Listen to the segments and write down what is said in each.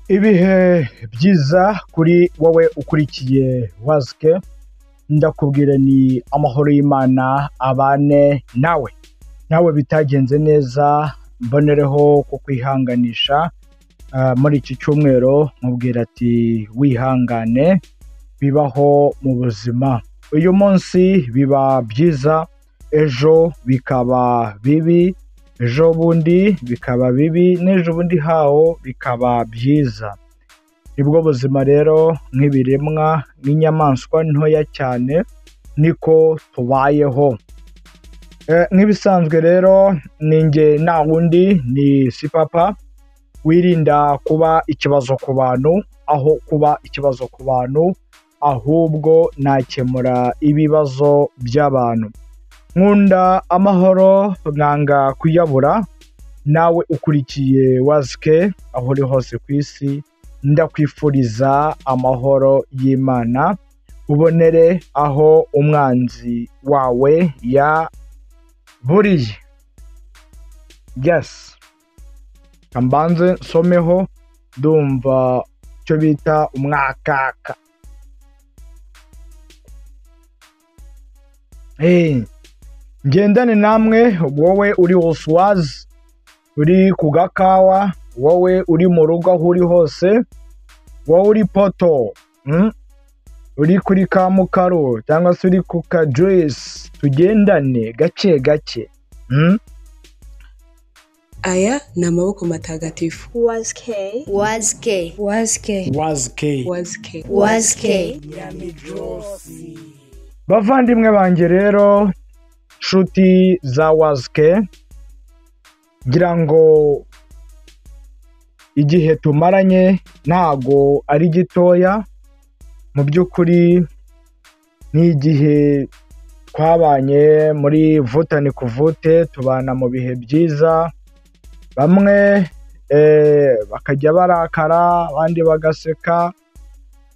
Ibihe byiza kuri wowe ukurikiye Wazke, ndakubwira ni amahoro y'Imana abane nawe bitagenze neza mbonereho kukwihanganisha muri iki cyumweru, mubwira ati wihangane, bibaho mu buzima. Uyu munsi biba byiza, ejo bikaba bibi, ejo bundi bikaba bibi, n'ejo bundi hawo bikaba byiza. Nibwo buzima rero, nk'ibiremwa n'inyamaswa ntoya cyane niko tubayeho. Nk'ibisanzwe rero ninjye nta wundi ni Sipapa, wirinda kuba ikibazo ku bantu, aho kuba ikibazo ku bantu ahubwo nakemura ibibazo by'abantu. Nkunda amahoro, nkanga kuyabura. Nawe ukurikiye Wazke aho uri hose ku isi, ndakwifuriza amahoro y'Imana, ubonere aho umwanzi wawe yaburiye. Yes, kambanze nsomeho, ndumva icyo bita umwakaka. Ngendane namwe, wowe uri Oswazi, uri ku gakawa, wowe uri mu rugo aho uri hose, wowe uri poto, uri kuri ka mukaru cyangwa se uri ku ka juice, tugendane gake gake. Aya ni amaboko matagatifu. Wazke. Bavandimwe banjye rero, nshuti za Wazke, ngira ngo igihe tumaranye ntago ari gitoya. Mu by'ukuri ni igihe twabanye muri vutani kuvute, tubana mu bihe byiza. Bamwe bakajya barakara, abandi bagaseka,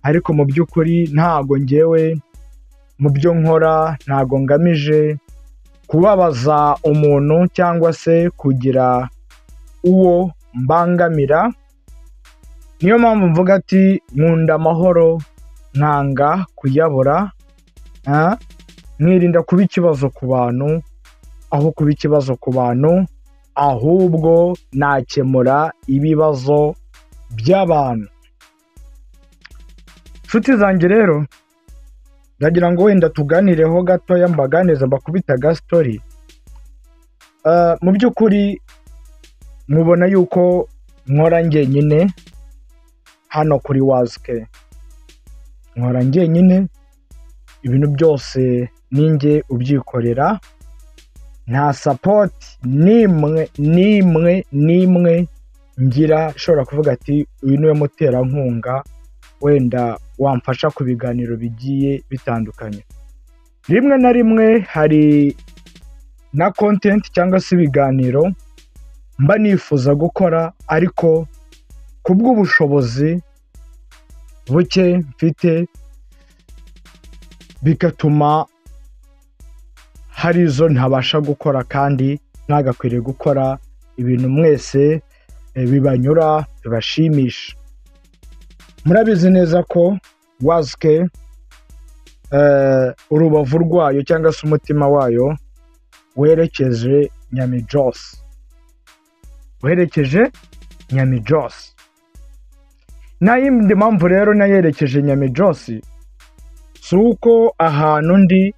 ariko mu by'ukuri ntago ngewe mu byo nkora ntago ngamije kubabaza umuntu cyangwa se kugira uwo mbangamira. Niyo mpamvu mvuga ati nkunda amahoro, nkanga kuyabura, mwirinda kuba ikibazo ku bantu aho kuba ikibazo ku bantu, ahubwo nakemura ibibazo by'abantu. Nshuti zanjye rero, ndagira ngo wenda tuganireho gatoya, mbaganiza mbakubita story. Mu by'ukuri mubona yuko nkora njyenyine hano kuri Wazke. Nkora njyenyine, ibintu byose ninjye ubyikorera, nta support nimwe ngira ishobora kuvuga ati uyu niwe muterankunga wenda wamfasha ku biganiro bigiye bitandukanye. Rimwe na rimwe hari na content cyangwa se ibiganiro mba nifuza gukora, ariko kubw'ubushobozi buke mfite bigatuma hari izo ntabasha gukora, kandi ntagakwiriye gukora ibintu mwese bibanyura, bibashimisha. Murabizi neza ko Wazke urubavu rwayo cyangwa se umutima wayo werekeje Nyamijosi. Nta yindi mpamvu rero nayerekeje Nyamijosi, si uko ahantu ndi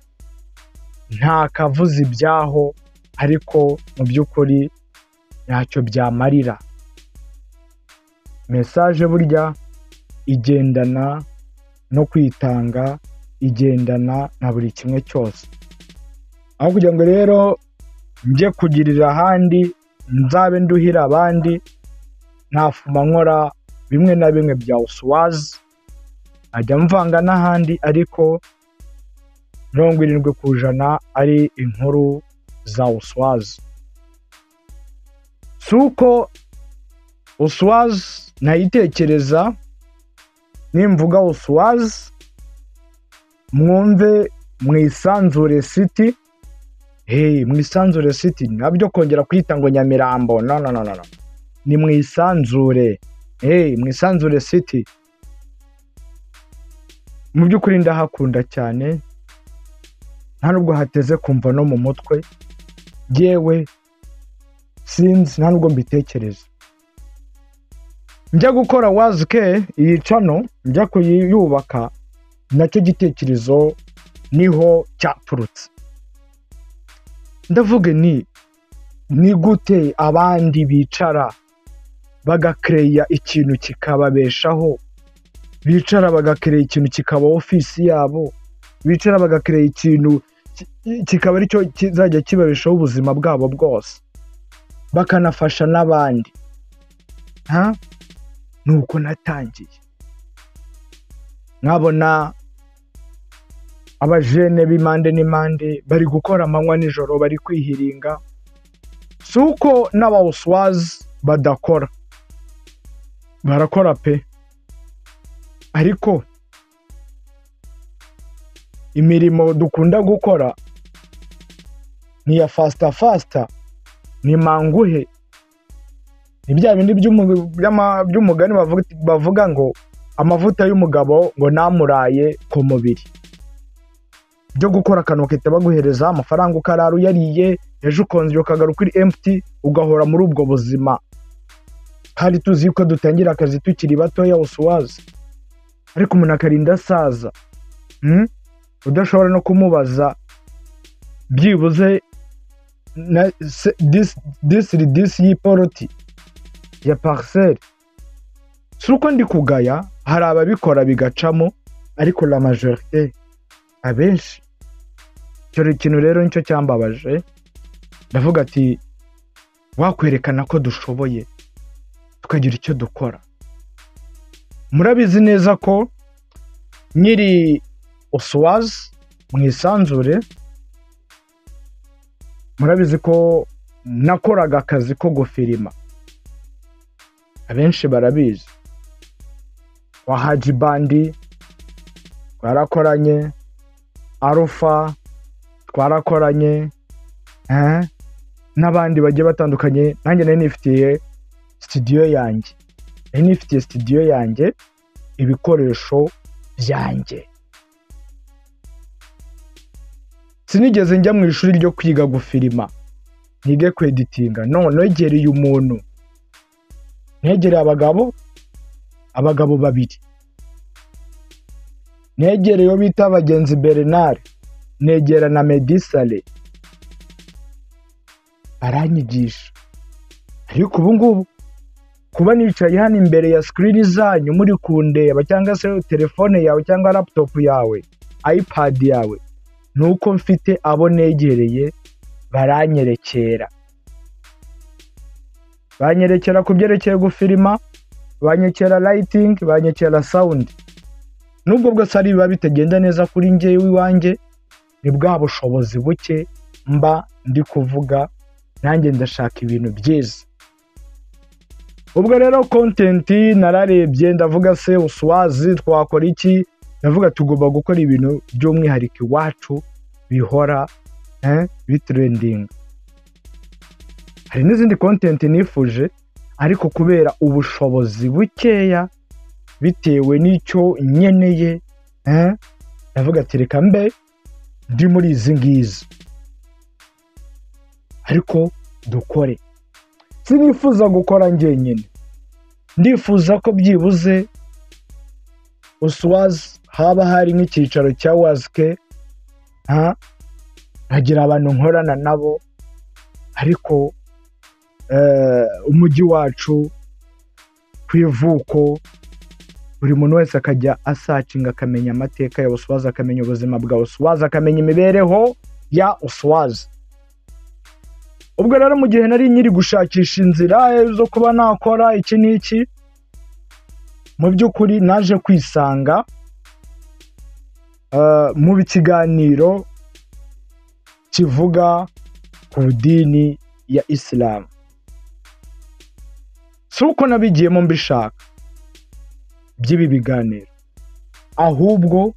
nta kavuze ibyaho, ariko mu by'ukuri ntacyo byamarira. Message burya igendana no kwitanga, igendana na buri kimwe cyose. Aho kugira ngo rero njye kugirira ahandi, nzabe nduhira abandi, ntafuma nkora bimwe na bimwe bya Oswazi, ajya mvanga n'ahandi, ariko 70% ari inkuru za Oswazi. Si uko Oswazi nayitekereza, nimvuga Oswazi mwumve Mwisanzure City. Mwisanzure City nabyo kongera kwita ngo Nyamirambo, no, ni Mwisanzure. Mwisanzure City mu by'ukuri ndahakunda cyane, nta nubwo hateze kumva no mu mutwe, yewe sinzi nta nubwo mbitekereza. Njya gukora wazike iyi channel, njya kuyubaka, nacyo gitekerezo niho cyaturutse. Ndavuga ni gute abandi bicara bagakreya ikintu kikababeshaho, bicara bagakreya ikintu kikaba ofisi yabo, bicara bagakreya ikintu kikaba aricyo kizajya kibabeshaho ubuzima bwabo bwose, bakanafasha n'abandi. Nuko natangiye nkabona abajene b'imande n'imande bari gukora amanywa nijoro, bari kwihiringa. Suko n'abawuswazi badakora, barakora pe, ariko imirimo dukunda gukora ni ya fasta, ni manguhe, ni bya bindi by'umugani bavuga ngo amavuta y'umugabo ngo namuraye ku mubiri, byo gukora akantu kete baguhereza amafaranga ukarara uyariye, ejo ukongera ukagaruka uri empty, ugahora muri ubwo buzima. Kandi tuzi ko dutangira akazi tukiri batoya uswazi, ariko umuntu akarinda asaza, udashobora no kumubaza byibuze this y'iporoti ya parcelle. Suko ndi kugaya, hari ababikora bigacamo, ariko la majorité abenshi cyo kintu rero nicyo cyambabaje. Ndavuga ati wakwerekana ko dushoboye tukagira icyo dukora. Murabizi neza ko nyiri uswazi mwisanzure, murabizi ko nakoraga akazi ko gufirima, abenshi barabizi. Wa Haji Bandi twarakoranye, Arufa twarakoranye, n'abandi bagiye batandukanye. Nanjye nari nifitiye studio yanjye, ibikoresho byanjye. Sinigeze njya mu ishuri ryo kwiga gufirima, nige kweditinga. Negereye umuntu, negereye abagabo babiri, negereye yo bita Bagenzi Bernard, negera na Medisale, aranyigisha. Ariko ubu ngubu kuba nicaye hano imbere ya screen zanyu muri kundeba, cyangwa se telefone yawe cyangwa laptop yawe, iPad yawe, nuko mfite abo negereye baranyerekera. Banyerekera kubyerekeye gufirima, banyekera lighting, banyekera sound. Nubwo bwose ari biba bitagenda neza kuri njyewe iwanjye, ni bwa bushobozi buke mba ndi kuvuga, nanjye ndashaka ibintu byiza. Ubwo rero content nararebye, ndavuga se uswazi twakora iki? Ndavuga tugomba gukora ibintu by'umwihariko iwacu bihora bitrending. Hari n'izindi content nifuje, ariko kubera ubushobozi bukeya bitewe n'icyo nyeneye, ndavuga ati reka mbe ndi muri izi ngizi, ariko dukore. Sinifuza gukora njyenyine, ndifuza ko byibuze uswazi haba hari nk'icyicaro cya wazike, hagira abantu nkorana nabo, ariko umujyi wacu kwivuko buri muntu wese akajya asacinga, akamenya amateka ya uswazi, akamenya ubuzima bwa uswazi, akamenya imibereho ya uswazi. Ubwo rero mu gihe nari nyiri gushakisha inzira zo kuba nakora iki n'iki, mu by'ukuri naje kwisanga mu bikiganiro kivuga ku dini ya Islam. Suko nabigiyemo mbishaka by'ibi biganiro, ahubwo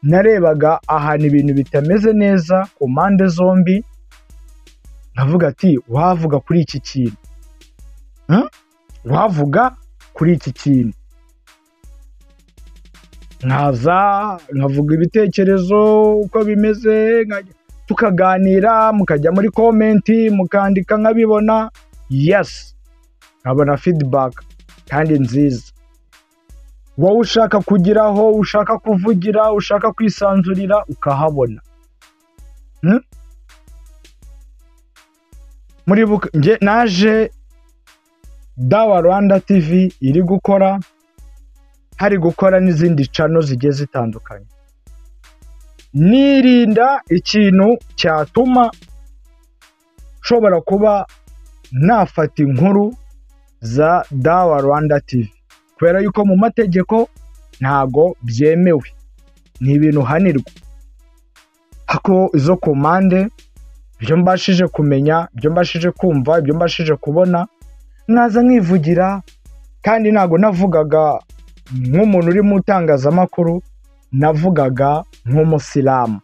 narebaga ahantu ibintu bitameze neza ku mpande zombi, nkavuga ati wavuga kuri iki kintu, wavuga kuri iki kintu, nkaza nkavuga ibitekerezo uko bimeze, tukaganira, mukajya muri komenti mukandika nkabibona, yes, nkabona feedback kandi nziza. Wowe ushaka kugiraho, ushaka kuvugira, ushaka kwisanzurira, ukahabona. Muribuka nje naje Dawa Rwanda TV iri gukora, hari gukora n'izindi channel zigiye zitandukanye. Nirinda ikintu cyatuma nshobora kuba nafata inkuru za Dawa Rwanda TV, kubera yuko mu mategeko ntago byemewe, ni ibintu hanirwa. Hako izo komande, ibyo mbashije kumenya, ibyo mbashije kumva, ibyo mbashije kubona, naza nkivugira, kandi ntago navugaga nk'umuntu uri mu itangazamakuru, navugaga nk'umusilamu.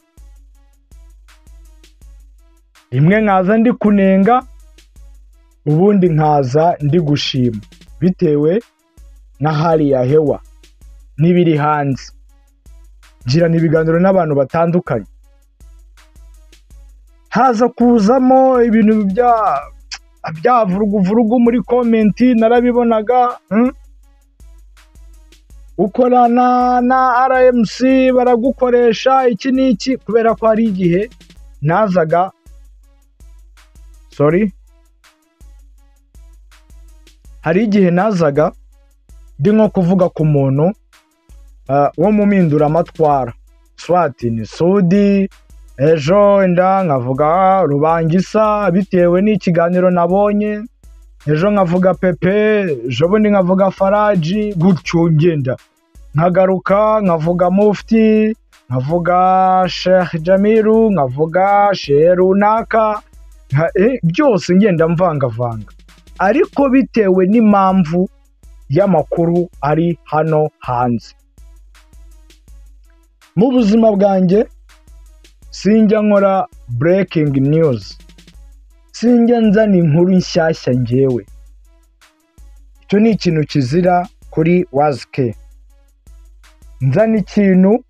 Rimwe nkaza ndi kunenga, ubundi nkaza ndi gushima, bitewe na hali ya hewa n'ibiri hanze. Ngira n'ibiganiro n'abantu batandukanye, haza kuzamo ibintu bya vurugu muri komenti, narabibonaga. Ukorana na RMC baragukoresha iki n'iki, kubera ko hari igihe nazaga ndi nko kuvuga ku muntu wo mu mpinduramatwara, swati ni Sudi, ejo nda nkavuga Rubangisa bitewe n'ikiganiro nabonye, ejo nkavuga Pepe, ejo bundi nkavuga Faraji, gutyo ngenda nkagaruka nkavuga Mufti, nkavuga Sheikh Jamiru, nkavuga Sheikh runaka, byose ngenda mvangavanga, ariko bitewe n'impamvu y'amakuru ari hano hanze. Mu buzima bwanjye sinjya nkora breaking news, sinjya nzana inkuru nshyashya njyewe. Icyo ni ikintu kizira kuri Wazke. Nzana ikintu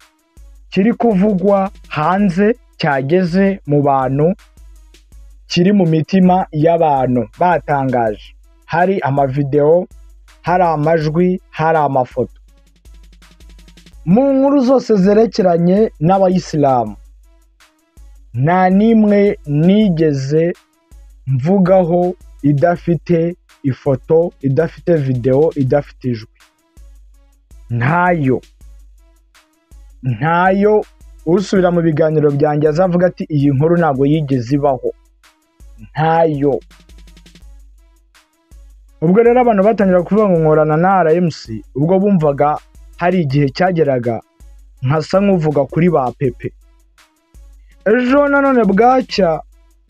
kiri kuvugwa hanze, cyageze mu bantu, kiri mu mitima y'abantu batangaje, hari amavideo, hari amajwi, hari amafoto. Mu nkuru zose zerekeranye n'abayisilamu, nta nimwe nigeze mvugaho idafite ifoto, idafite video, idafite ijwi. Ntayo usubira mu biganiro byanjye azavuga ati iyi nkuru ntabwo yigeze ibaho, ntayo. Ubwo rero abantu batangira kuvuga ngo nkorana na RMC, ubwo bumvaga hari igihe cyageraga nkasa nk'uvuga kuri ba Pepe. Ejo nanone bwacya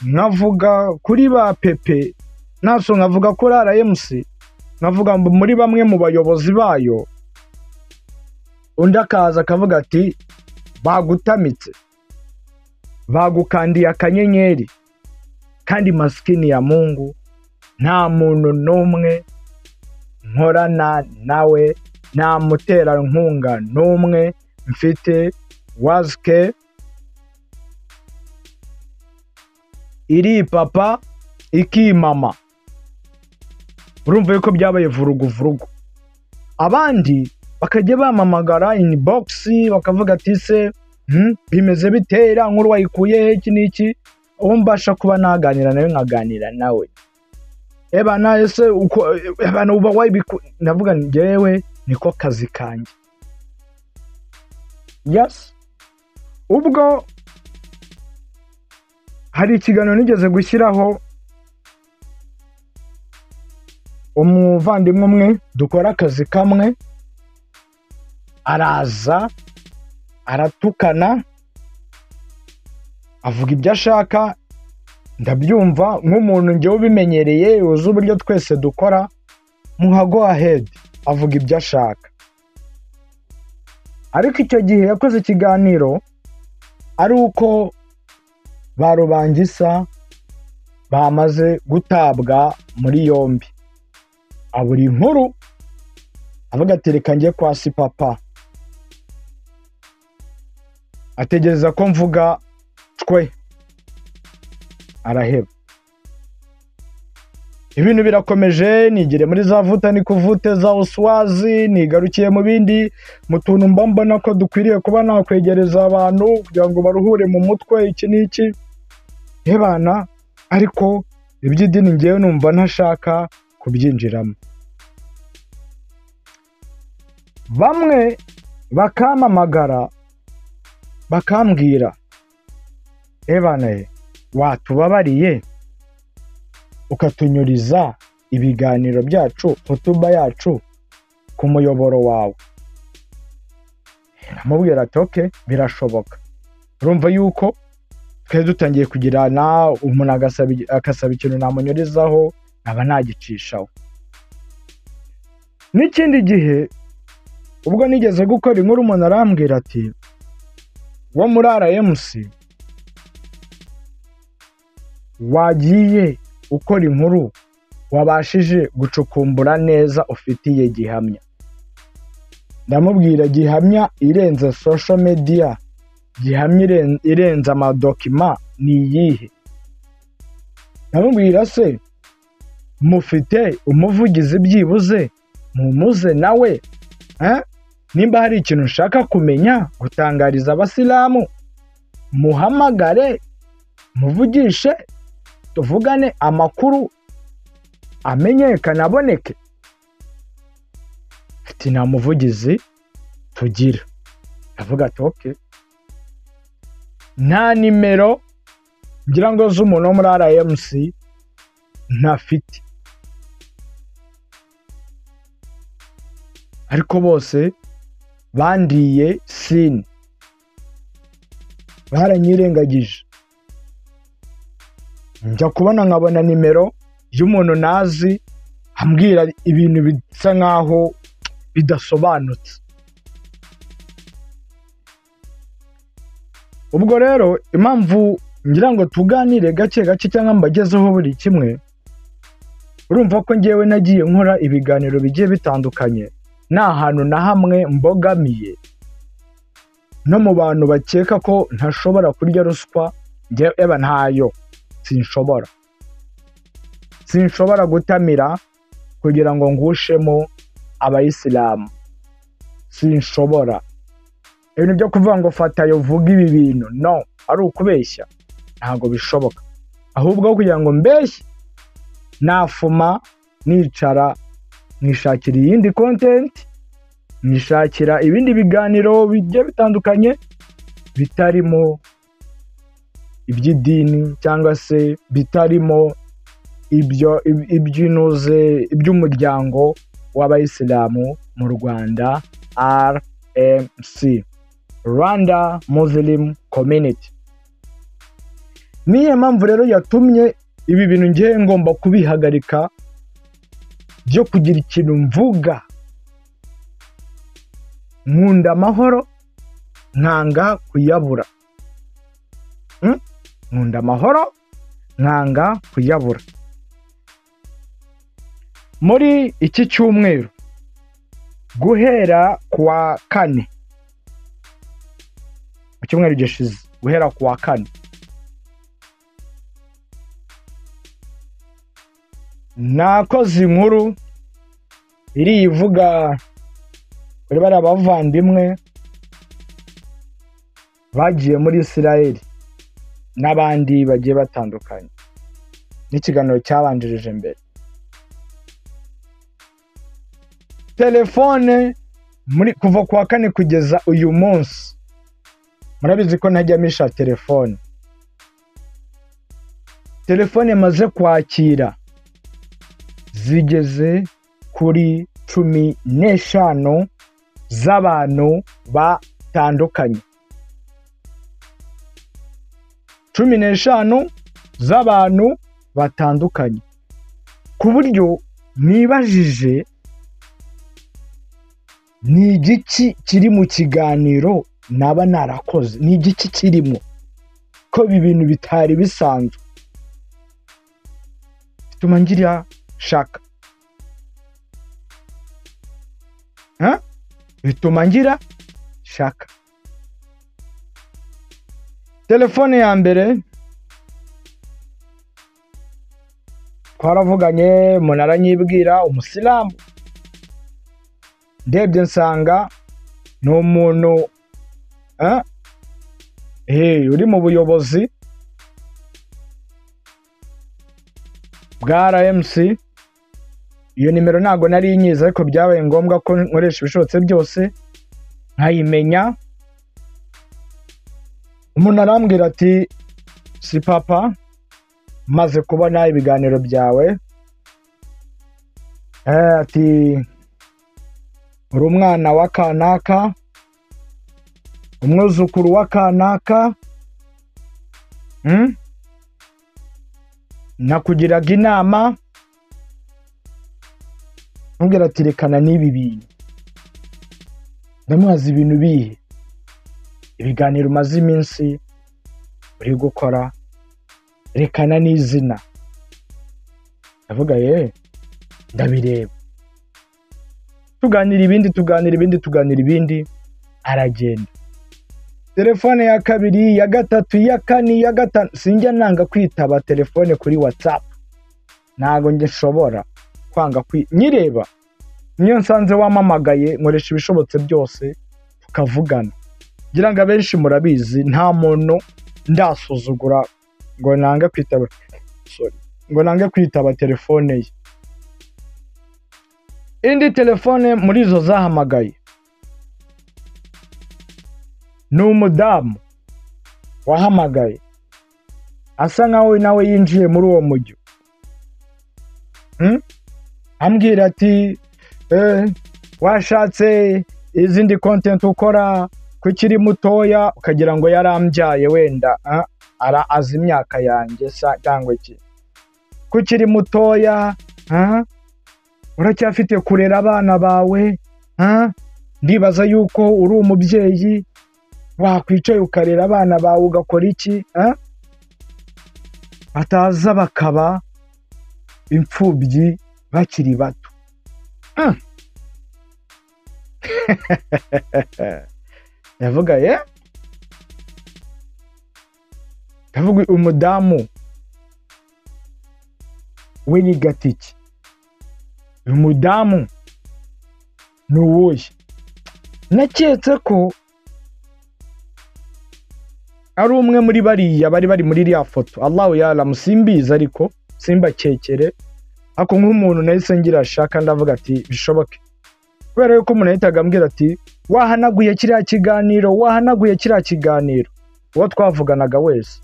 nkavuga kuri ba Pepe, naso nkavuga kuri RMC, nkavuga muri bamwe mu bayobozi bayo, undi akaza akavuga ati bagutamitse, bagukandiye akanyenyeri. Kandi maskini ya Mungu, nta muntu n'umwe nkorana nawe, nta muterankunga n'umwe mfite. Wazke iri papa ikimama. Urumva yuko byabaye vurugu. Abandi bakajya bamamagara inbox, bakavuga ati se bimeze bitera nkuru wayikuye iki n'iki. Uwo mbasha kuba naganira nawe nkaganira nawe, ebana ese uko ebana uba navuga njyewe niko kazi kanjye. Yes, ubwo hari ikiganiro nigeze gushyiraho, umuvandimwe umwe dukora akazi kamwe araza aratukana, avuga ibyo ashaka, ndabyumva nk'umuntu njyewe ubimenyereye, uzi uburyo twese dukora, muha go ahead, avuga ibyo ashaka. Ariko icyo gihe yakoze ikiganiro ari uko ba Rubangisa bamaze gutabwa muri yombi, abura inkuru avuga ati reka njye kwa si papa, ategereza ko mvuga twe, araheba. Ibintu birakomeje, nigire muri za vuta ni kuvute za uswazi, nigarukiye mu bindi, mu tuntu mba mbona ko dukwiriye kuba nakwegereza abantu kugira ngo baruhure mu mutwe iki n'iki. Hebana, ariko iby'idini ngewe numva ntashaka kubyinjiramo. Bamwe bakampamagara bakambwira, Ebana watubabariye ukatunyuriza ibiganiro byacu, hotuba yacu ku muyoboro wawe. Namubwira ati okay, birashoboka. Urumva yuko twari dutangiye kugirana, umuntu agasaba ikintu namunyurizaho aba nagicishaho. N'ikindi gihe ubwo nigeze gukora inkuru, umuntu arambwira ati wo muri RMC wagiye ukora inkuru wabashije gucukumbura neza, ufitiye gihamya. Ndamubwira gihamya irenze social media, gihamya irenze amadokima ni iyihe? Ndamubwira se mufite umuvugizi byibuze mumuze nawe, nimba hari ikintu nshaka kumenya gutangariza abasilamu, muhamagare muvugishe, tuvugane amakuru amenyekana aboneke. Ati nta muvugizi tugira. Avuga ati okay, nta nimero ngira ngo z'umuntu wo muri RMC ntafite, ariko bose bandiye sini, baranyirengagije. Njya kubona nkabona nimero y'umuntu nazi ambwira ibintu bisa nkaho bidasobanutse. Ubwo rero impamvu ngira ngo tuganire gake gake cyangwa mbagezeho buri kimwe, urumva ko ngewe nagiye nkora ibiganiro bigiye bitandukanye, nta hantu na hamwe mbogamiye. No mu bantu bakeka ko ntashobora kurya ruswa, ngewe ntayo, sinshobora gutamira kugira ngo ngushemo abayisilamu, sinshobora. Ibintu byo kuvuga ngo fatayo vuga ibi bintu, no, ari ukubeshya, ntago bishoboka. Ahubwo kugira ngo mbeshye, nafuma nicara nishakira iyindi content, nishakira ibindi biganiro bigiye bitandukanye bitarimo iby'idini cyangwa se bitarimo iby'umuryango w'abayisilamu mu Rwanda, RMC, Rwanda Muslim Community. Niyo mpamvu rero yatumye ibi bintu ngiye ngomba kubihagarika byo kugira ikintu mvuga. Nkunda amahoro, nkanga kuyabura. Nkunda amahoro, nkanga kuyabura. Muri iki cyumweru guhera kuwa kane, mu cyumweru gishize guhera kuwa kane, nakoze inkuru iri ivuga kuri bari abavandimwe bagiye muri Israel n'abandi bagiye batandukanye, n'ikiganiro cyabanjirije mbere. Telefone kuva kuwa kane kugeza uyu munsi, murabizi ko ntajya misha telefone. Telefone maze kwakira zigeze kuri 15 z'abantu batandukanye. 15 z'abantu batandukanye, ku buryo nibajije ni igiki kiri mu kiganiro naba narakoze, ni igiki kirimo ko ibi bintu bitari bisanzwe. Bituma ngira shaka. bituma ngira shaka. Telefone ya mbere twaravuganye, aranyibwira umusilamu, ndebye nsanga ni umuntu uri mu buyobozi bwa RMC. Iyo nimero ntago nari nyiza, ariko byabaye ngombwa ko nkoresha ibishobotse byose nkayimenya. Umuntu arambwira ati si papa, maze kubona ibiganiro byawe, ati uri umwana wa kanaka, umwuzukuru wa kanaka, nakugiraga inama. Ambwira ati rekana n'ibi bintu. Ndamubaza ibintu bihe? Ibiganiro umaze iminsi uri gukora, rekana n'izina. Ndavuga ndabireba. Tuganira ibindi, aragenda. Telefone ya kabiri, ya gatatu, ya kane, ya gatanu, sinjya nanga kwitaba telefone kuri WhatsApp. Ntago njye nshobora kwanga nyireba. Niyo nsanze wamamagaye, nkoresha ibishobotse byose tukavugana. Ngira ngo abenshi murabizi, nta muntu ndasuzugura ngo nange kwitaba telefone ye. Indi telefone muri izo zahamagaye ni umudamu wahamagaye, asa nkaho nawe yinjiye muri uwo mujyo. Ambwira ati washatse izindi content ukora kukiri mutoya, ukagira ngo yarambyaye wenda azi imyaka yanjye cyangwa iki. Kukiri mutoya uracyafite kurera abana bawe, ndibaza yuko uri umubyeyi wakwicaye ukarera abana bawe ugakora iki? Bataza bakaba imfubyi bakiri bato. Yavuga umudamu we ni gatiki. Umudamu ni uwuhe? Naketse ko ari umwe muri bariya bari muri iriya foto. Allahu ya'lamu, simbizi ariko simbakekere. Ako nk'umuntu nahise ngira shaka, ndavuga ati bishoboke. Kubera yuko umuntu yahitaga ambwira ati wahanaguye kiriya kiganiro, uwo twavuganaga wese.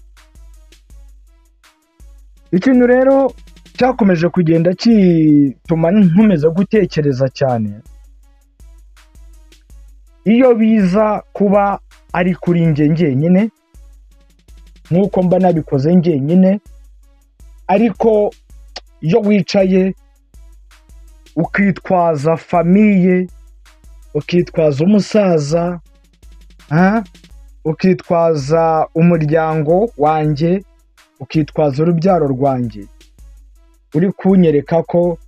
Ikintu rero cyakomeje kugenda kituma nkomeza gutekereza cyane, iyo biza kuba ari kuri njye nyine, nk'uko mba nabikoze njyenyine, ariko iyo wicaye ukitwaza famiye, ukitwaza umusaza, ukitwaza umuryango wanjye, ukitwaza urubyaro rwanjye, uri kunyereka ko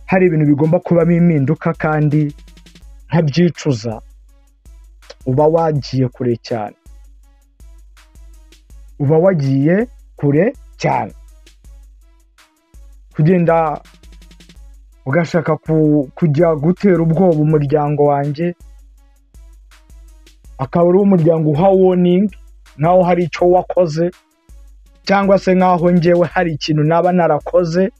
hari ibintu bigomba kubamo impinduka kandi ntabyicuza, uba wagiye kure cyane. Kugenda ugashaka kujya gutera ubwoba umuryango wanjye, akaba ari umuryango uha warning nkaho hari icyo wakoze, cyangwa se nkaho njyewe hari ikintu naba narakoze.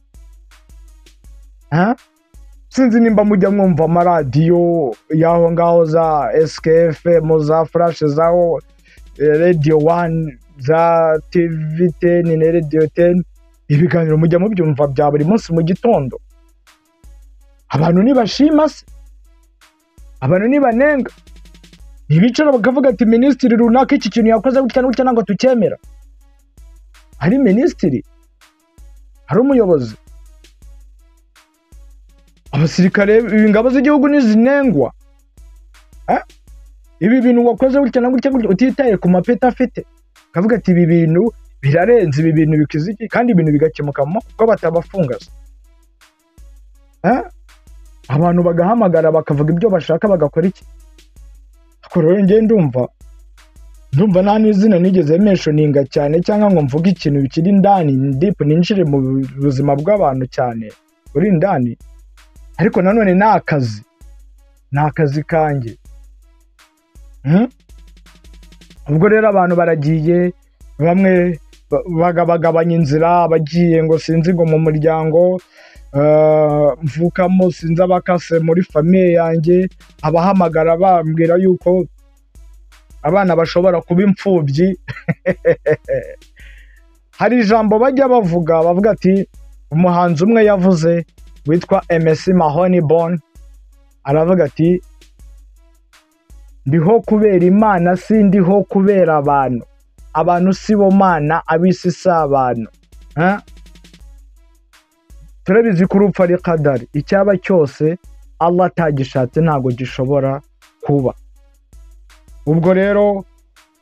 Sinzi nimba mujya mwumva amaradiyo y'aho ngaho za SKFM, za Flash, zaho Radio 1, za TV10 na Radio 10, ibiganiro mujya mubyumva bya buri munsi mu gitondo. Abantu nibashima se, abantu nibanenga, ntibicara bakavuga ati minisitiri runaka iki kintu yakoze gutya n'utya ntabwo tucyemera. Hari minisitiri, hari umuyobozi, abasirikare, ingabo z'igihugu nizinengwa. Ibi bintu wakoze gutya na gutya utitaye ku mapeta afite, kavuga ati ibi bintu birarenze, ibi bintu bikiziki, kandi ibintu bigakemukamo ko batabafungaza. abantu bagahamagara bakavuga ibyo bashaka bagakora iki. Ariko rero njye ndumva nta n'izina nigeze mentioninga cyane cyangwa ngo mvuge ikintu bikiri indani deep ninjire mu buzima bw'abantu cyane uri indani, ariko nanone ni akazi kanjye. Ubwo rero abantu baragiye bamwe bagabanya inzira, bagiye ngo sinzi ngo mu muryango mvukamo sinzi abakase muri famiye yanjye, abahamagara bambwira yuko abana bashobora kuba imfubyi. Hari ijambo bajya bavuga ati, umuhanzi umwe yavuze witwa MC Mahoney Bone, aravuga ati ndiho kubera Imana, si ndiho kubera abantu si bo Mana, abisi si abantu. Turabizi ko urupfu ari kadari, icyaba cyose Allah atagishatse ntabwo gishobora kuba. Ubwo rero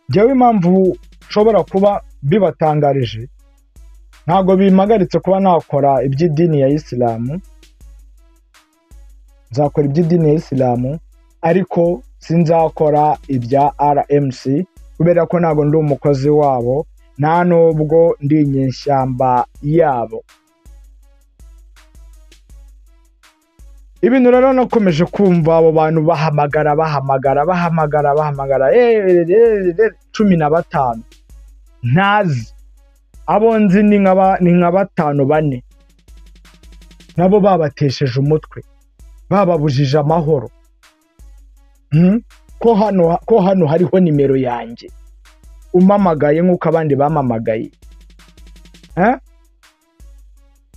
njyewe impamvu nshobora kuba bibatangarije, ntabwo bimagaritse kuba nakora iby'idini ya Isilamu, nzakora iby'idini ya Isilamu ariko sinzakora ibya RMC kubera ko ntabwo ndi umukozi wabo, nta nubwo ndi inyeshyamba yabo. Ibintu rero nakomeje kumva abo bantu bahamagara 15 ntazi, abo nzi ni nka 5-4 nabo babatesheje umutwe, bababujije amahoro. Ko hano hariho nimero yanjye, umamagaye nk'uko abandi bamamagaye,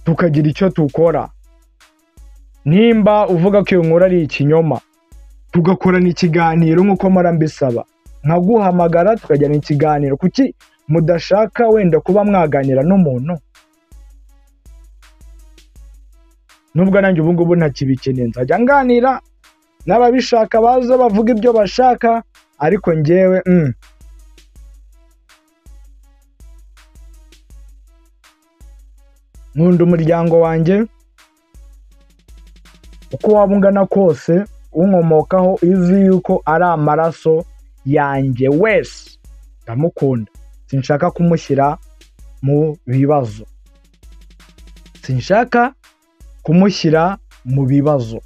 tukagira icyo tukora. Nimba uvuga ko iyo nkuru ari ikinyoma, tugakorana ikiganiro nk'uko mpora mbisaba, nkaguhamagara tukajyana ikiganiro. Kuki mudashaka wenda kuba mwaganira n'umuntu? Nubwo nanjye ubu ngubu ntakibikeneye, nzajya nganira n'ababishaka baza bavuga ibyo bashaka, ariko njyewe nkunda umuryango wanjye uko waba ungana kose, unkomokaho izi yuko ari amaraso yanjye wese ndamukunda, sinshaka kumushyira mu bibazo,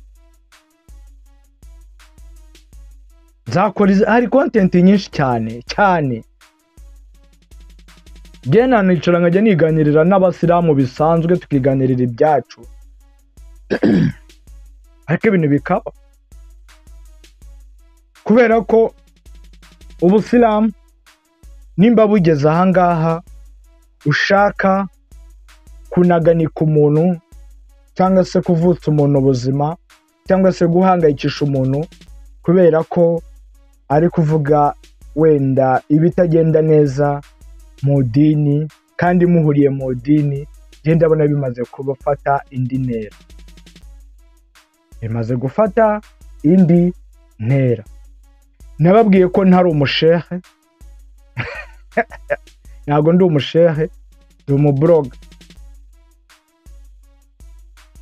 nzakora hari content nyinshi cyane. Gena nicara nkajya niganirira n'abasilamu bisanzwe, tukiganirira ibyacu ariko ibintu bikaba kubera ko ubusilamu nimba bugeze ahangaha, ushaka kunaganika umuntu cyangwa se kuvutsa umuntu ubuzima cyangwa se guhangayikisha umuntu kubera ko ari kuvuga wenda ibitagenda neza mu dini kandi muhuriye mu dini, genda abona bimaze kubafata indi ntera, bimaze gufata indi ntera. Nababwiye ko ntari umushehe, ntabwo ndi umushehe, ndi umubloga.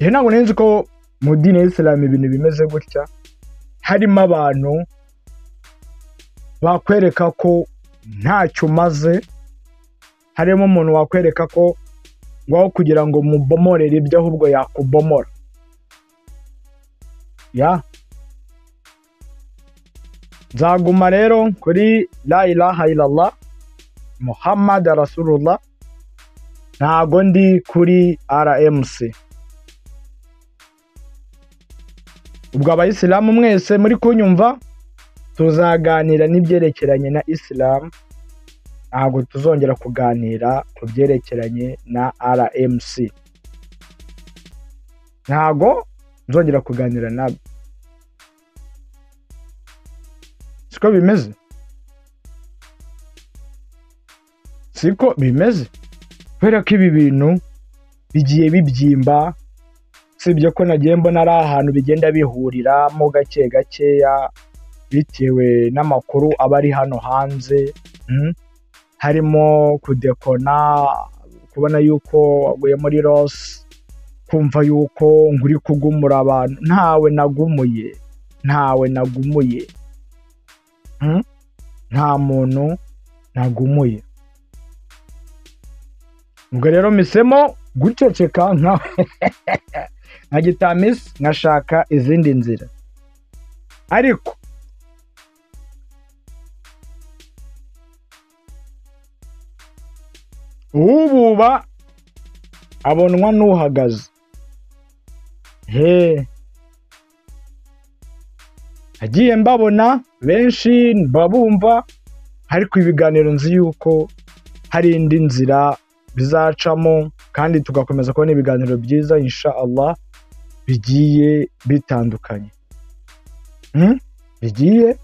Ntabwo nzi ko mu dini ya Isilamu ibintu bimeze gutya, harimo abantu bakwereka ko ntacyo umaze, harimo umuntu wakwereka ko ngaho kugira ngo mubomorere ibyo ahubwo yakubomora. Nzaguma rero kuri la ilaha illallah Muhammad Rasulullah, ntago ndi kuri RMC. Ubwo abayisilamu mwese muri kunyumva, tuzaganira n'ibyerekeranye na Islam, ntago tuzongera kuganira ku byerekeranye na RMC, ntago nzongera kuganira nabo. Siko bimeze, kubera ko ibi bintu bigiye bibyimba, sibyo ko nagiye mbona ari ahantu bigenda bihuriramo gake gakeya bitewe n'amakuru aba ari hano hanze, harimo kudekona, kubona yuko waguye muri Ross, kumva yuko nguri kugumura abantu. Ntawe nagumuye. Nta muntu nagumuye. Ubwo rero misemo guceceka nka Gitamisi nkashaka izindi nzira. Ariko ububa abonwa n'uhagaze. Agiye mbabona benshi babumva, ariko ibiganiro nzi yuko hari indi nzira bizacamo kandi tugakomeza kubona ibiganiro byiza insha Allah bigiye bitandukanye. Bigiye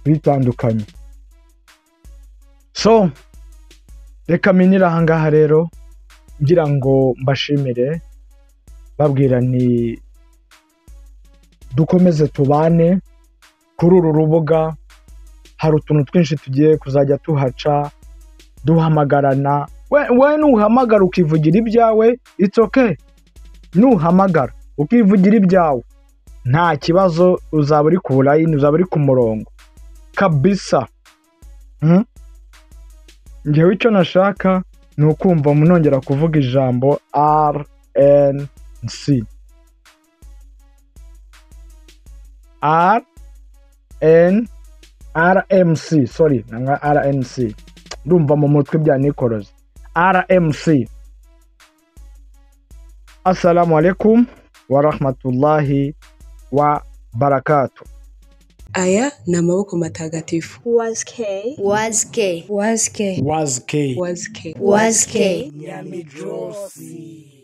bitandukanye. So reka minira ahangaha rero ngira ngo mbashimire, babwira nti dukomeze tubane kuri uru rubuga. Hari utuntu twinshi tugiye kuzajya tuhaca duhamagarana. We nuhamagara ukivugira ibyawe, it's okay. Nuhamagara ukivugira ibyawe nta kibazo, uzaba uri ku line, uzaba uri ku murongo kabisa. Ngewe icyo nashaka ni ukumva munongera kuvuga ijambo RNC. RMC, sorry, nanga RNC. Ndumva mu mutwe bya Nicholas. RMC. Assalamu alaikum wa rahmatullahi wa barakatuh. Aya ni amaboko matagatifu. Was K. Nyamidrosi.